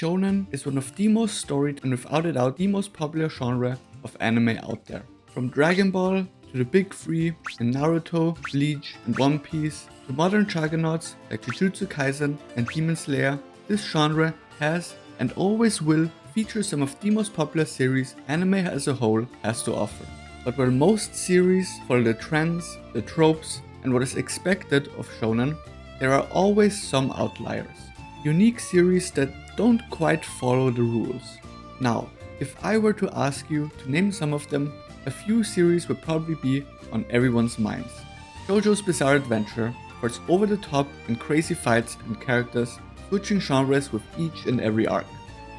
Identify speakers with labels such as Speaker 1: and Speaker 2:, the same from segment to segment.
Speaker 1: Shonen is one of the most storied and without a doubt the most popular genre of anime out there. From Dragon Ball to the Big Three in Naruto, Bleach and One Piece to modern juggernauts like Jujutsu Kaisen and Demon Slayer, this genre has and always will feature some of the most popular series anime as a whole has to offer. But while most series follow the trends, the tropes and what is expected of shonen, there are always some outliers. Unique series that don't quite follow the rules. Now, if I were to ask you to name some of them, a few series would probably be on everyone's minds. JoJo's Bizarre Adventure for its over-the-top and crazy fights and characters switching genres with each and every arc.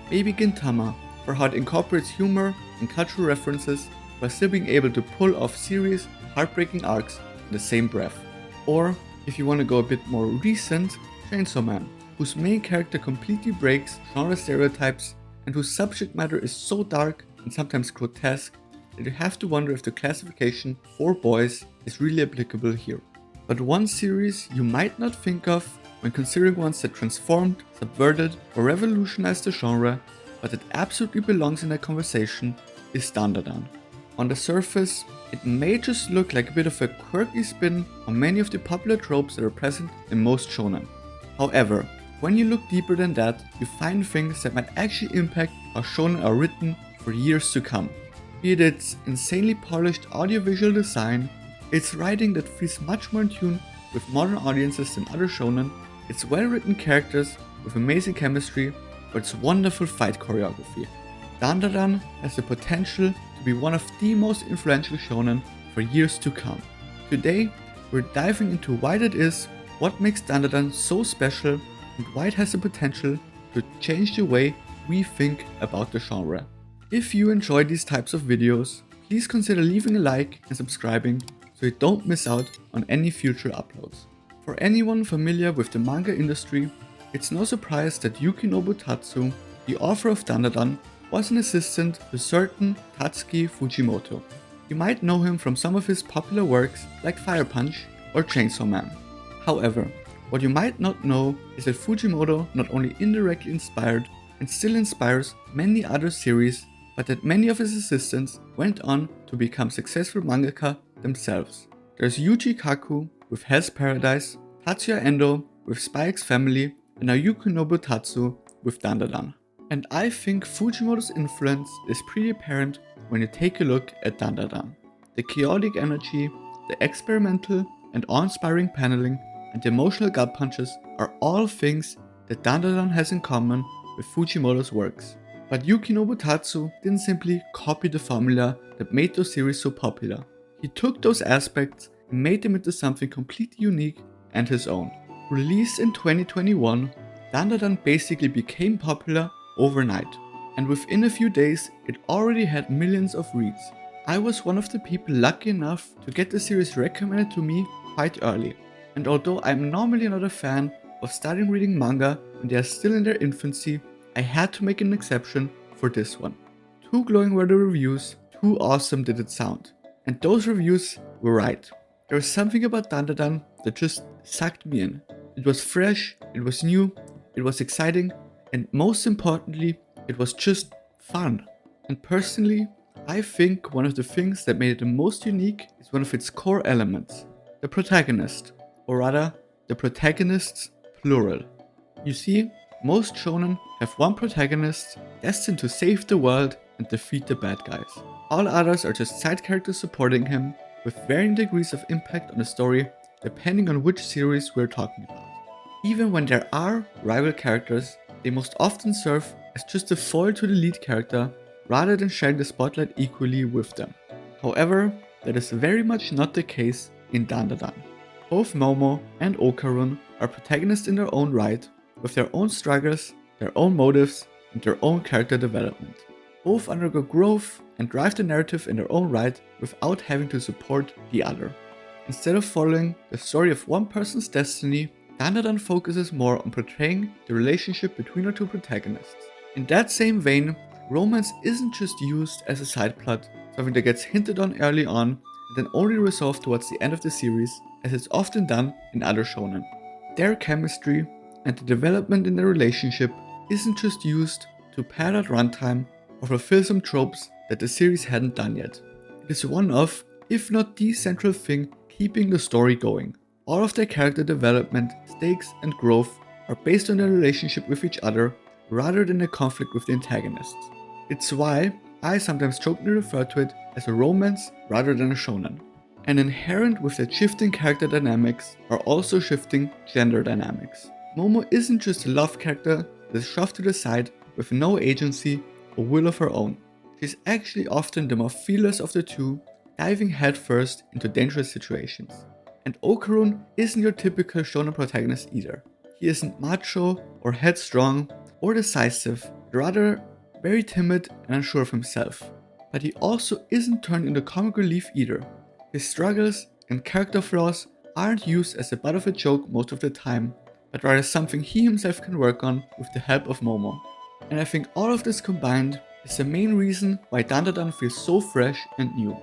Speaker 1: Baby Gintama for how it incorporates humor and cultural references while still being able to pull off serious, heartbreaking arcs in the same breath. Or, if you want to go a bit more recent, Chainsaw Man, whose main character completely breaks genre stereotypes and whose subject matter is so dark and sometimes grotesque that you have to wonder if the classification for boys is really applicable here. But one series you might not think of when considering ones that transformed, subverted or revolutionized the genre, but that absolutely belongs in that conversation, is Dandadan. On the surface, it may just look like a bit of a quirky spin on many of the popular tropes that are present in most shonen. However, when you look deeper than that, you find things that might actually impact how shonen are written for years to come. Be it its insanely polished audiovisual design, its writing that feels much more in tune with modern audiences than other shonen, its well-written characters with amazing chemistry, or its wonderful fight choreography. Dandadan has the potential to be one of the most influential shonen for years to come. Today, we're diving into why that is, what makes Dandadan so special, and why it has the potential to change the way we think about the genre. If you enjoy these types of videos, please consider leaving a like and subscribing so you don't miss out on any future uploads. For anyone familiar with the manga industry, it's no surprise that Yuki Nobutatsu, the author of Dandadan, was an assistant to certain Tatsuki Fujimoto. You might know him from some of his popular works like Fire Punch or Chainsaw Man. However, what you might not know is that Fujimoto not only indirectly inspired and still inspires many other series, but that many of his assistants went on to become successful mangaka themselves. There's Yuji Kaku with Hell's Paradise, Tatsuya Endo with Spy X Family, and now Yuki Nobutatsu with Dandadan. And I think Fujimoto's influence is pretty apparent when you take a look at Dandadan. The chaotic energy, the experimental and awe-inspiring paneling, and the emotional gut punches are all things that Dandadan has in common with Fujimoto's works. But Yuki Nobutatsu didn't simply copy the formula that made those series so popular. He took those aspects and made them into something completely unique and his own. Released in 2021, Dandadan basically became popular overnight, and within a few days it already had millions of reads. I was one of the people lucky enough to get the series recommended to me quite early, and although I'm normally not a fan of starting reading manga when they are still in their infancy, I had to make an exception for this one. Too glowing were the reviews, too awesome did it sound, and those reviews were right. There was something about Dandadan that just sucked me in. It was fresh, it was new, it was exciting, and most importantly, it was just fun. And personally, I think one of the things that made it the most unique is one of its core elements, the protagonist, or rather, the protagonists plural. You see, most shonen have one protagonist destined to save the world and defeat the bad guys. All others are just side characters supporting him, with varying degrees of impact on the story depending on which series we're talking about. Even when there are rival characters, they most often serve as just a foil to the lead character rather than sharing the spotlight equally with them. However, that is very much not the case in Dandadan. Both Momo and Okarun are protagonists in their own right, with their own struggles, their own motives, and their own character development. Both undergo growth and drive the narrative in their own right without having to support the other. Instead of following the story of one person's destiny, Dandadan focuses more on portraying the relationship between our two protagonists. In that same vein, romance isn't just used as a side plot, something that gets hinted on early on and then only resolved towards the end of the series, as it's often done in other shonen. Their chemistry and the development in their relationship isn't just used to pad out runtime or fulfill some tropes that the series hadn't done yet. It is one of, if not the central thing keeping the story going. All of their character development, stakes, and growth are based on their relationship with each other rather than a conflict with the antagonists. It's why I sometimes jokingly refer to it as a romance rather than a shonen. And inherent with their shifting character dynamics are also shifting gender dynamics. Momo isn't just a love character that is shoved to the side with no agency or will of her own. She's actually often the more fearless of the two, diving headfirst into dangerous situations. And Okarun isn't your typical shonen protagonist either. He isn't macho or headstrong or decisive, rather very timid and unsure of himself. But he also isn't turned into comic relief either. His struggles and character flaws aren't used as a butt of a joke most of the time, but rather something he himself can work on with the help of Momo. And I think all of this combined is the main reason why Dandadan feels so fresh and new.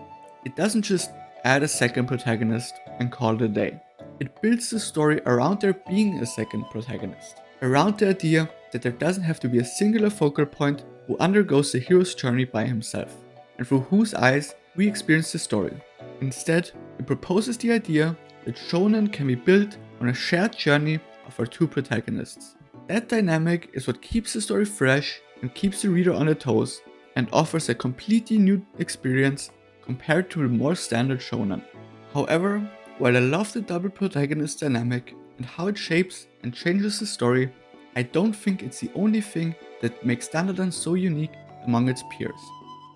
Speaker 1: It doesn't just add a second protagonist and call it a day. It builds the story around there being a second protagonist, around the idea that there doesn't have to be a singular focal point who undergoes the hero's journey by himself, and through whose eyes we experience the story. Instead, it proposes the idea that shonen can be built on a shared journey of our two protagonists. That dynamic is what keeps the story fresh and keeps the reader on their toes, and offers a completely new experience compared to the more standard shonen. However, while I love the double protagonist dynamic and how it shapes and changes the story, I don't think it's the only thing that makes Dandadan so unique among its peers.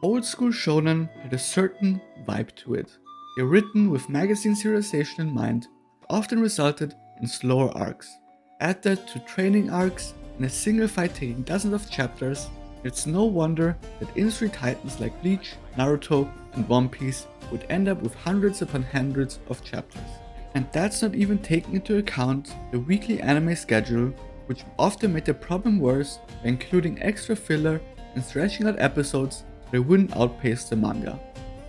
Speaker 1: Old school shonen had a certain vibe to it. They were written with magazine serialization in mind, often resulted in slower arcs. Add that to training arcs and a single fight taking dozens of chapters, it's no wonder that industry titans like Bleach, Naruto, and One Piece would end up with hundreds upon hundreds of chapters. And that's not even taking into account the weekly anime schedule, which often made the problem worse by including extra filler and stretching out episodes so they wouldn't outpace the manga.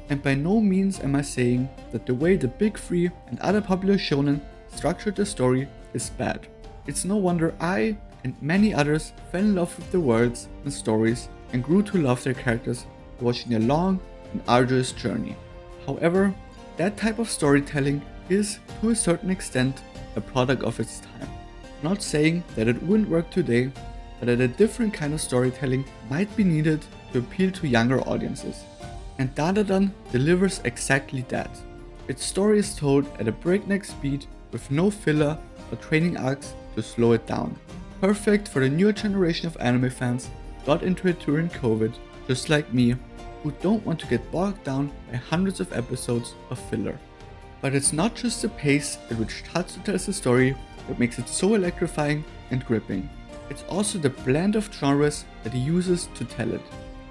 Speaker 1: And by no means am I saying that the way the big three and other popular shonen structured the story is bad. It's no wonder I and many others fell in love with the worlds and stories and grew to love their characters watching their long and arduous journey. However, that type of storytelling is, to a certain extent, a product of its time. Not saying that it wouldn't work today, but that a different kind of storytelling might be needed to appeal to younger audiences. And Dandadan delivers exactly that. Its story is told at a breakneck speed with no filler or training arcs to slow it down. Perfect for the newer generation of anime fans who got into it during COVID, just like me, who don't want to get bogged down by hundreds of episodes of filler. But it's not just the pace at which Tatsu tells the story that makes it so electrifying and gripping. It's also the blend of genres that he uses to tell it.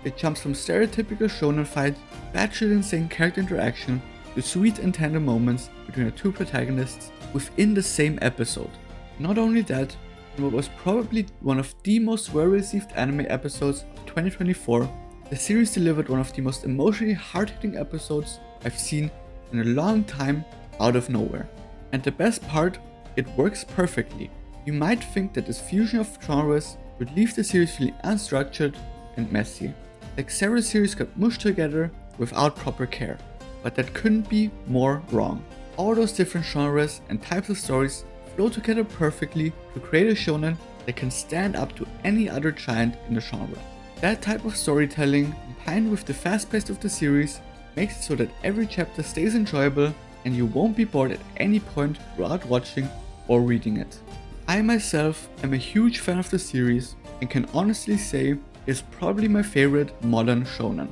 Speaker 1: It jumps from stereotypical shonen fight, batshit insane character interaction, to sweet and tender moments between the two protagonists within the same episode. Not only that, in what was probably one of the most well-received anime episodes of 2024, the series delivered one of the most emotionally hard-hitting episodes I've seen in a long time out of nowhere. And the best part, it works perfectly. You might think that this fusion of genres would leave the series feeling unstructured and messy, like several series got mushed together without proper care, but that couldn't be more wrong. All those different genres and types of stories flow together perfectly to create a shonen that can stand up to any other giant in the genre. That type of storytelling, combined with the fast pace of the series, makes it so that every chapter stays enjoyable and you won't be bored at any point throughout watching or reading it. I myself am a huge fan of the series and can honestly say it's probably my favorite modern shonen.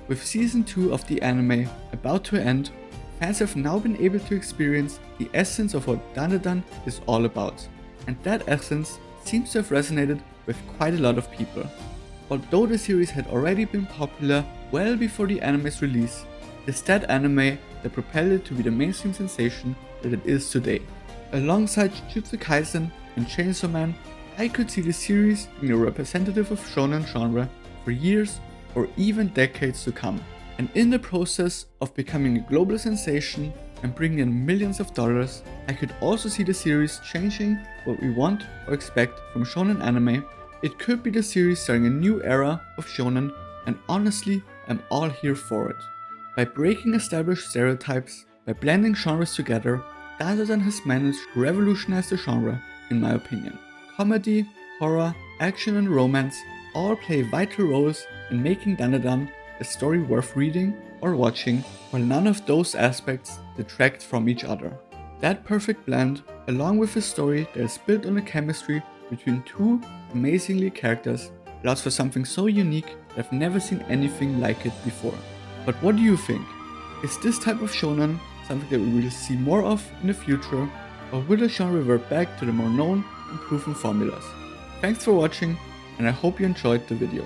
Speaker 1: With season 2 of the anime about to end, fans have now been able to experience the essence of what Dandadan is all about, and that essence seems to have resonated with quite a lot of people. Although the series had already been popular well before the anime's release, it's that anime that propelled it to be the mainstream sensation that it is today. Alongside Jujutsu Kaisen and Chainsaw Man, I could see the series being a representative of shonen genre for years or even decades to come. And in the process of becoming a global sensation and bringing in millions of dollars, I could also see the series changing what we want or expect from shonen anime It could be the series starting a new era of shonen, and honestly, I'm all here for it. By breaking established stereotypes, by blending genres together, Dandadan has managed to revolutionize the genre, in my opinion. Comedy, horror, action and romance all play vital roles in making Dandadan a story worth reading or watching, while none of those aspects detract from each other. That perfect blend, along with a story that is built on a chemistry between two amazingly characters, allows for something so unique that I've never seen anything like it before. But what do you think? Is this type of shonen something that we will see more of in the future, or will the genre revert back to the more known and proven formulas? Thanks for watching, and I hope you enjoyed the video.